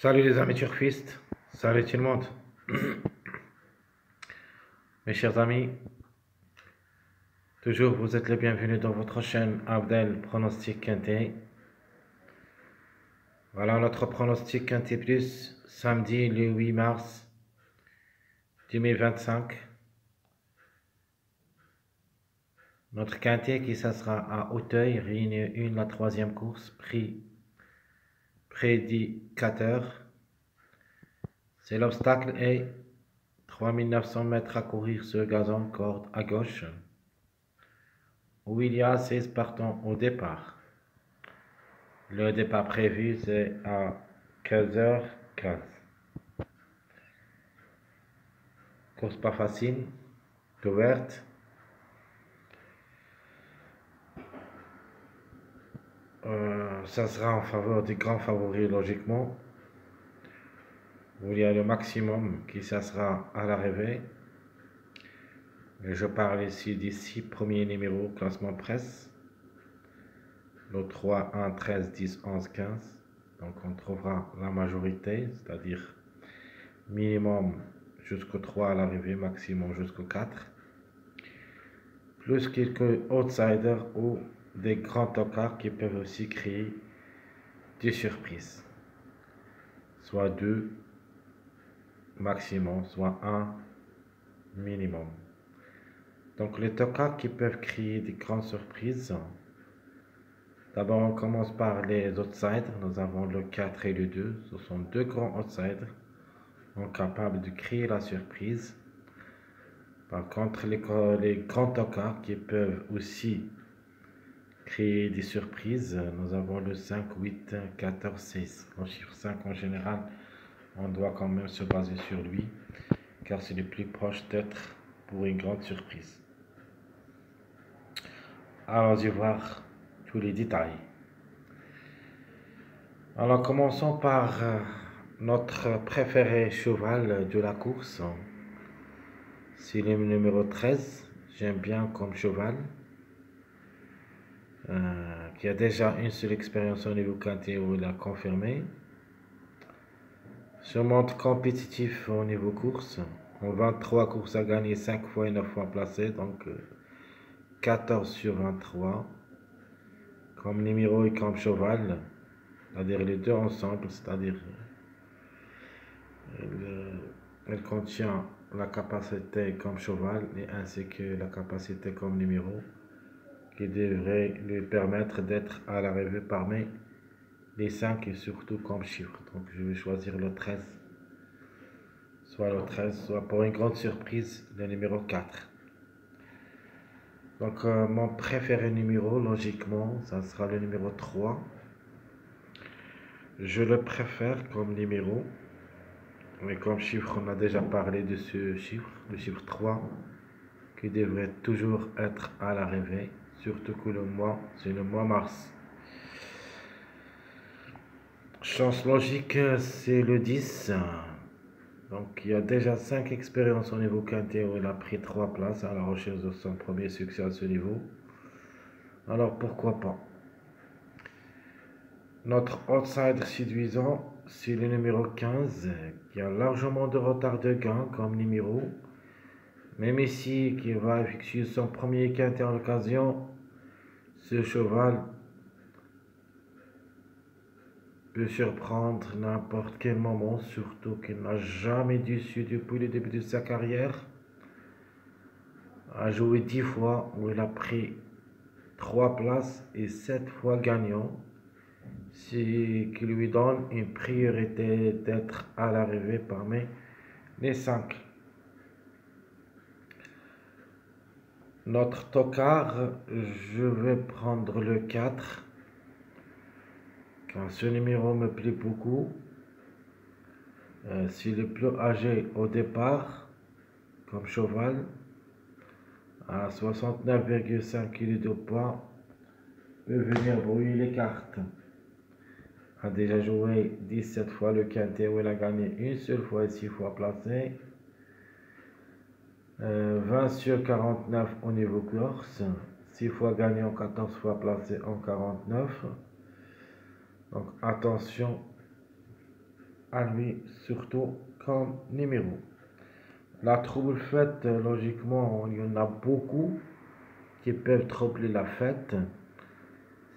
Salut les amis turfistes, salut tout le monde. Mes chers amis, toujours vous êtes les bienvenus dans votre chaîne Abdel Pronostic Quintet. Voilà notre pronostic Quintet Plus, samedi le 8 mars 2025. Notre Quintet qui ça sera à Auteuil, réunion 1, la troisième course, prix prédicateur. C'est l'obstacle et 3900 mètres à courir sur gazon, corde à gauche, où il y a 16 partants au départ. Le départ prévu c'est à 15h15. Course pas facile, ouverte. Ça sera en faveur des grands favoris logiquement, où il y a le maximum qui ça sera à l'arrivée. Je parle ici des 6 premiers numéros classement presse. Le 3, 1, 13, 10, 11, 15. Donc on trouvera la majorité, c'est-à-dire minimum jusqu'au 3 à l'arrivée, maximum jusqu'au 4. Plus quelques outsiders ou des grands tocards qui peuvent aussi créer des surprises. Soit 2 maximum, soit 1 minimum. Donc les tocards qui peuvent créer des grandes surprises. D'abord on commence par les outsiders. Nous avons le 4 et le 2. Ce sont deux grands outsiders capables de créer la surprise. Par contre les grands tocards qui peuvent aussi créer des surprises, nous avons le 5, 8, 14, 16. Le chiffre 5 en général, on doit quand même se baser sur lui, car c'est le plus proche d'être pour une grande surprise. Allons-y voir tous les détails. Alors commençons par notre préféré cheval de la course. C'est le numéro 13, j'aime bien comme cheval. Qui a déjà une seule expérience au niveau quintet où il a confirmé. Se montre compétitif au niveau course. En 23 courses à gagner, 5 fois et 9 fois placé, donc 14 sur 23. Comme numéro et comme cheval, c'est-à-dire les deux ensemble, c'est-à-dire elle contient la capacité comme cheval et ainsi que la capacité comme numéro, qui devrait lui permettre d'être à l'arrivée parmi les 5 et surtout comme chiffre. Donc je vais choisir le 13. Soit le 13, soit pour une grande surprise, le numéro 4. Donc mon préféré numéro, logiquement, ça sera le numéro 3. Je le préfère comme numéro. Mais comme chiffre, on a déjà parlé de ce chiffre, le chiffre 3, qui devrait toujours être à l'arrivée, surtout que le mois, c'est le mois mars. Chance logique, c'est le 10. Donc il y a déjà 5 expériences au niveau quintet où il a pris 3 places à la recherche de son premier succès à ce niveau. Alors pourquoi pas. Notre outsider séduisant, c'est le numéro 15, qui a largement de retard de gain comme numéro. Même ici, qui va effectuer son premier quintet en occasion, ce cheval peut surprendre n'importe quel moment, surtout qu'il n'a jamais déçu depuis le début de sa carrière. A joué 10 fois où il a pris 3 places et 7 fois gagnant, ce qui lui donne une priorité d'être à l'arrivée parmi les 5. Notre tocard, je vais prendre le 4, car ce numéro me plaît beaucoup. C'est le plus âgé au départ, comme cheval, à 69,5 kg de poids, peut venir brouiller les cartes. A déjà joué 17 fois le quintet où il a gagné une seule fois et 6 fois placé. 20 sur 49 au niveau course, 6 fois gagnant, 14 fois placé en 49. Donc attention à lui, surtout comme numéro. La trouble faite, logiquement, il y en a beaucoup qui peuvent troubler la fête.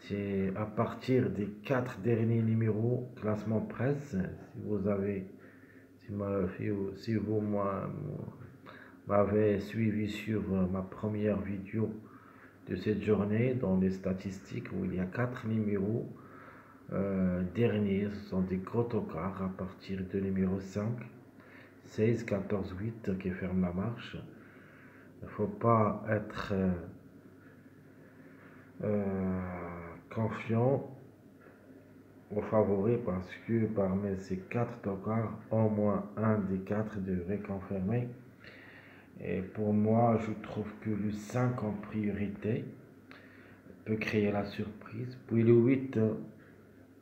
C'est à partir des 4 derniers numéros classement presse. Si vous avez, si vous m'avez suivi sur ma première vidéo de cette journée dans les statistiques où il y a 4 numéros derniers, ce sont des gros tocards à partir de numéro 5, 16, 14, 8 qui ferment la marche. Il ne faut pas être confiant aux favoris parce que parmi ces 4 tocards, au moins un des 4 devrait confirmer. Et pour moi, je trouve que le 5 en priorité peut créer la surprise. Puis le 8,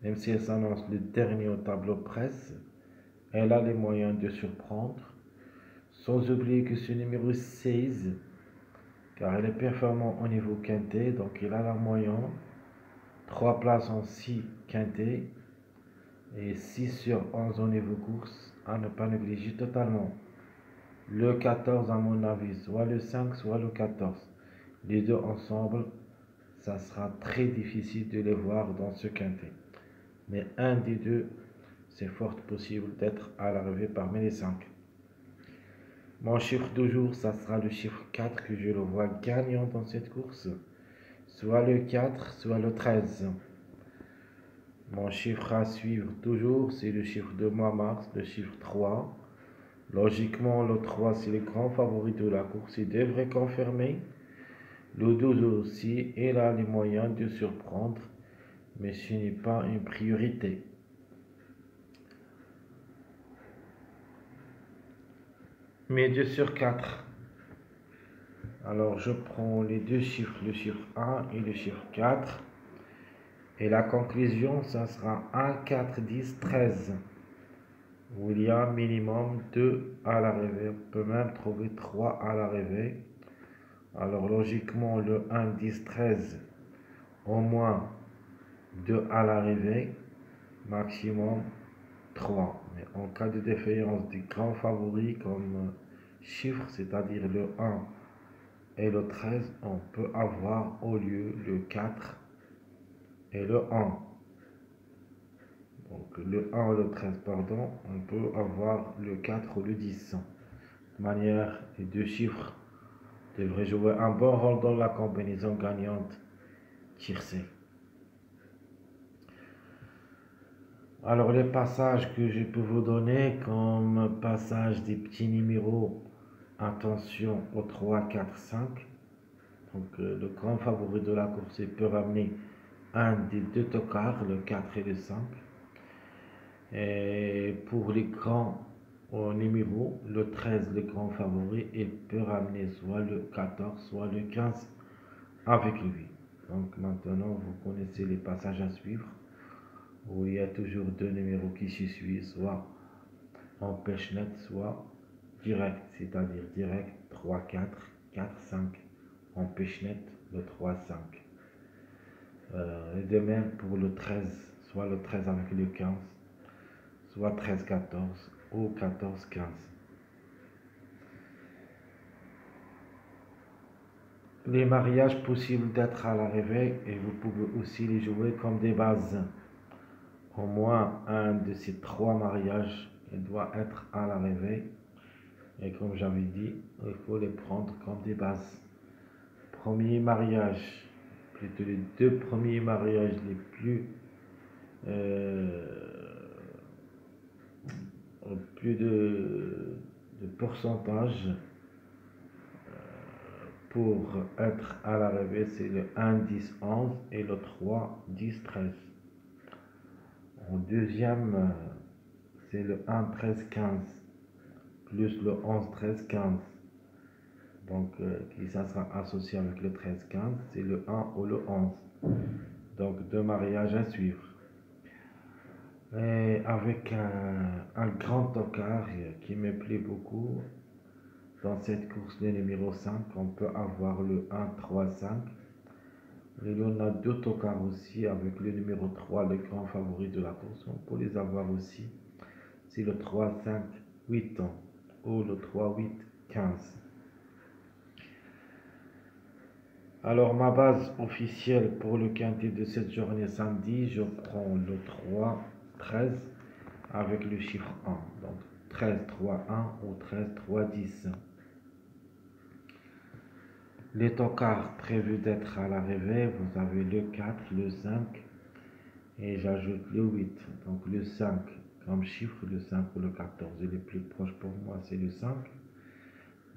même si elle s'annonce le dernier au tableau presse, elle a les moyens de surprendre. Sans oublier que ce numéro 16, car elle est performant au niveau quintet, donc il a la moyenne. 3 places en 6 quintet et 6 sur 11 au niveau course, à ne pas négliger totalement. Le 14, à mon avis, soit le 5, soit le 14. Les deux ensemble, ça sera très difficile de les voir dans ce quintet. Mais un des deux, c'est fort possible d'être à l'arrivée parmi les 5. Mon chiffre du jour, ça sera le chiffre 4 que je le vois gagnant dans cette course. Soit le 4, soit le 13. Mon chiffre à suivre toujours, c'est le chiffre de mois mars, le chiffre 3. Logiquement, le 3, c'est le grand favori de la course. Il devrait confirmer. Le 12 aussi, il a les moyens de surprendre, mais ce n'est pas une priorité. Mais 2 sur 4. Alors, je prends les deux chiffres, le chiffre 1 et le chiffre 4. Et la conclusion, ça sera 1, 4, 10, 13. Où il y a minimum 2 à l'arrivée. On peut même trouver 3 à l'arrivée. Alors logiquement, le 1, 10, 13, au moins 2 à l'arrivée, maximum 3. Mais en cas de défaillance des grands favoris comme chiffre, c'est-à-dire le 1 et le 13, on peut avoir au lieu le 4 et le 1. Donc le 1 et le 13, pardon, on peut avoir le 4 ou le 10. De manière, les deux chiffres devraient jouer un bon rôle dans la combinaison gagnante tiercée. Alors les passages que je peux vous donner comme passage des petits numéros, attention au 3, 4, 5. Donc le grand favori de la course peut ramener un des deux tocards, le 4 et le 5. Et pour les grands numéros, le 13, le grand favori, il peut ramener soit le 14, soit le 15 avec lui. Donc maintenant, vous connaissez les passages à suivre, où il y a toujours deux numéros qui se suivent, soit en pêche nette, soit direct, c'est-à-dire direct 3, 4, 4, 5. En pêche nette, le 3, 5. Et de même pour le 13, soit le 13 avec le 15, soit 13, 14 ou 14, 15. Les mariages possibles d'être à l'arrivée et vous pouvez aussi les jouer comme des bases. Au moins un de ces 3 mariages il doit être à l'arrivée. Et comme j'avais dit, il faut les prendre comme des bases. Premier mariage, plutôt les 2 premiers mariages les plus plus de pourcentage pour être à l'arrivée, c'est le 1, 10, 11 et le 3, 10, 13. En deuxième, c'est le 1, 13, 15 plus le 11, 13, 15. Donc, qui ça sera associé avec le 13, 15, c'est le 1 ou le 11. Donc, 2 mariages à suivre. Et avec un grand tocard qui me plaît beaucoup, dans cette course, le numéro 5, on peut avoir le 1, 3, 5. Il y en a 2 tocards aussi avec le numéro 3, le grand favori de la course. On peut les avoir aussi. c'est le 3, 5, 8 ou le 3, 8, 15. Alors ma base officielle pour le quintet de cette journée samedi, je prends le 3, 13 avec le chiffre 1. Donc 13, 3, 1 ou 13, 3, 10. Les tocards prévus d'être à l'arrivée, vous avez le 4, le 5 et j'ajoute le 8. Donc le 5 comme chiffre, le 5 ou le 14. Et le plus proche pour moi, c'est le 5.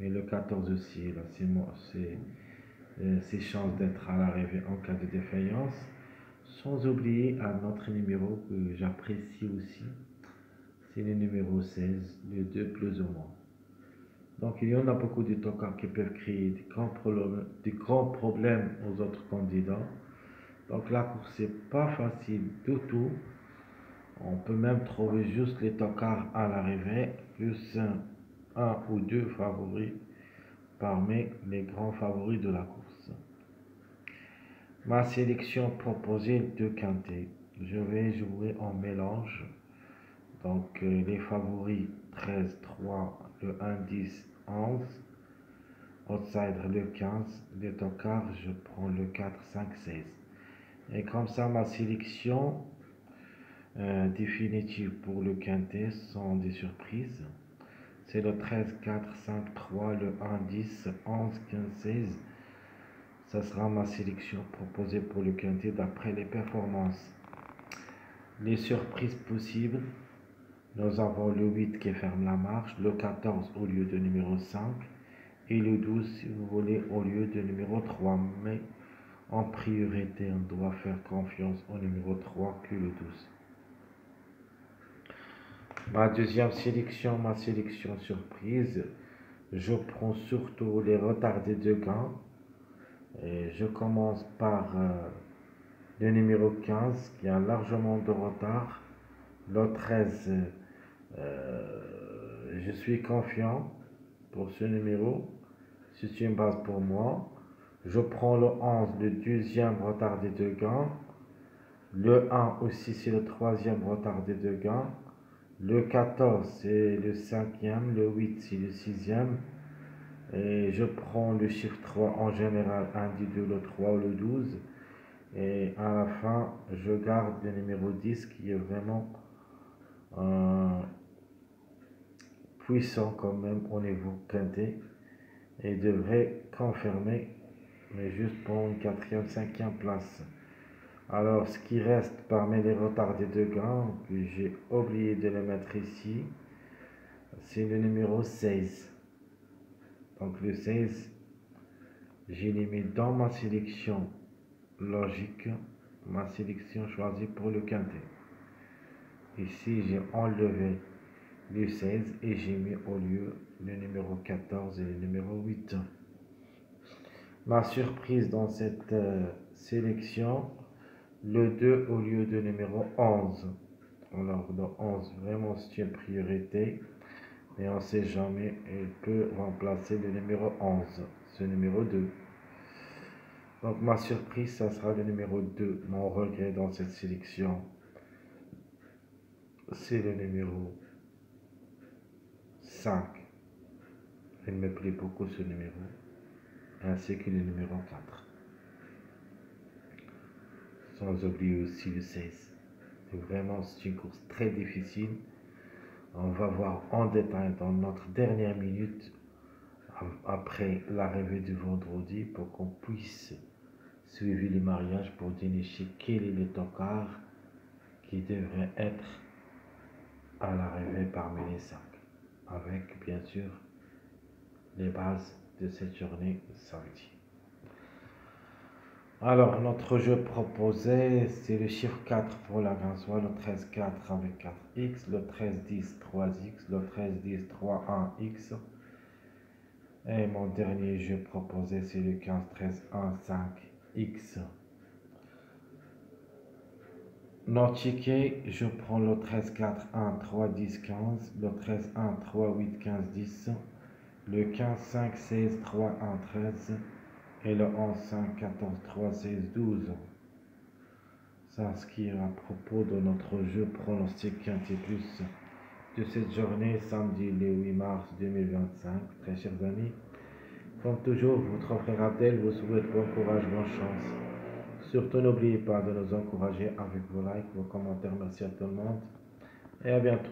Mais le 14 aussi, là, c'est ses chances d'être à l'arrivée en cas de défaillance. Sans oublier un autre numéro que j'apprécie aussi, c'est le numéro 16, le 2 plus ou moins. Donc il y en a beaucoup de tocards qui peuvent créer des grands problèmes aux autres candidats. Donc la course n'est pas facile du tout. On peut même trouver juste les tocards à l'arrivée, plus un ou deux favoris parmi les grands favoris de la course. Ma sélection proposée de quintet. Je vais jouer en mélange. Donc les favoris 13, 3, le 1, 10, 11. Outsider le 15. Les tocards, je prends le 4, 5, 16. Et comme ça, ma sélection définitive pour le quintet sans des surprises. C'est le 13, 4, 5, 3, le 1, 10, 11, 15, 16. Ça sera ma sélection proposée pour le quintet d'après les performances. Les surprises possibles, nous avons le 8 qui ferme la marche, le 14 au lieu de numéro 5 et le 12 si vous voulez au lieu de numéro 3. Mais en priorité, on doit faire confiance au numéro 3 que le 12. Ma deuxième sélection, ma sélection surprise, je prends surtout les retardés de gain. Et je commence par le numéro 15 qui a largement de retard. Le 13, je suis confiant pour ce numéro. C'est une base pour moi. Je prends le 11, le deuxième retardé de gain. Le 1 aussi, c'est le troisième retardé de gain. Le 14, c'est le cinquième. Le 8, c'est le sixième. Et je prends le chiffre 3 en général, 1, 10, 2, le 3 ou le 12. Et à la fin, je garde le numéro 10 qui est vraiment puissant quand même au niveau quintet et devrait confirmer, mais juste pour une quatrième, cinquième place. Alors, ce qui reste parmi les retardés de gain, que j'ai oublié de le mettre ici, c'est le numéro 16. Donc le 16, j'ai mis dans ma sélection logique, ma sélection choisie pour le quintet. Ici, j'ai enlevé le 16 et j'ai mis au lieu le numéro 14 et le numéro 8. Ma surprise dans cette sélection, le 2 au lieu de numéro 11. Alors, le 11, vraiment, c'est une priorité. Mais on ne sait jamais, il peut remplacer le numéro 11, ce numéro 2. Donc, ma surprise, ça sera le numéro 2. Mon regret dans cette sélection, c'est le numéro 5. Il me plaît beaucoup ce numéro, ainsi que le numéro 4. Sans oublier aussi le 16. Vraiment, c'est une course très difficile. On va voir en détail dans notre dernière minute, après l'arrivée du vendredi, pour qu'on puisse suivre les mariages pour dénicher quel est le tocard qui devrait être à l'arrivée parmi les 5. Avec, bien sûr, les bases de cette journée samedi. Alors, notre jeu proposé, c'est le chiffre 4 pour la soit le 13-4 avec 4x, le 13-10 3x, le 13-10 3-1x. Et mon dernier jeu proposé, c'est le 15-13-1-5x. Non ticket, je prends le 13-4-1-3-10-15, le 13-1-3-8-15-10, le 15-5-16-3-1-13 et le 11-5-14-3-16-12. C'est ce qui est à propos de notre jeu pronostic quintet plus de cette journée, samedi le 8 mars 2025. Très chers amis, comme toujours, votre frère Abdel vous souhaite bon courage, bonne chance. Surtout, n'oubliez pas de nous encourager avec vos likes, vos commentaires. Merci à tout le monde et à bientôt.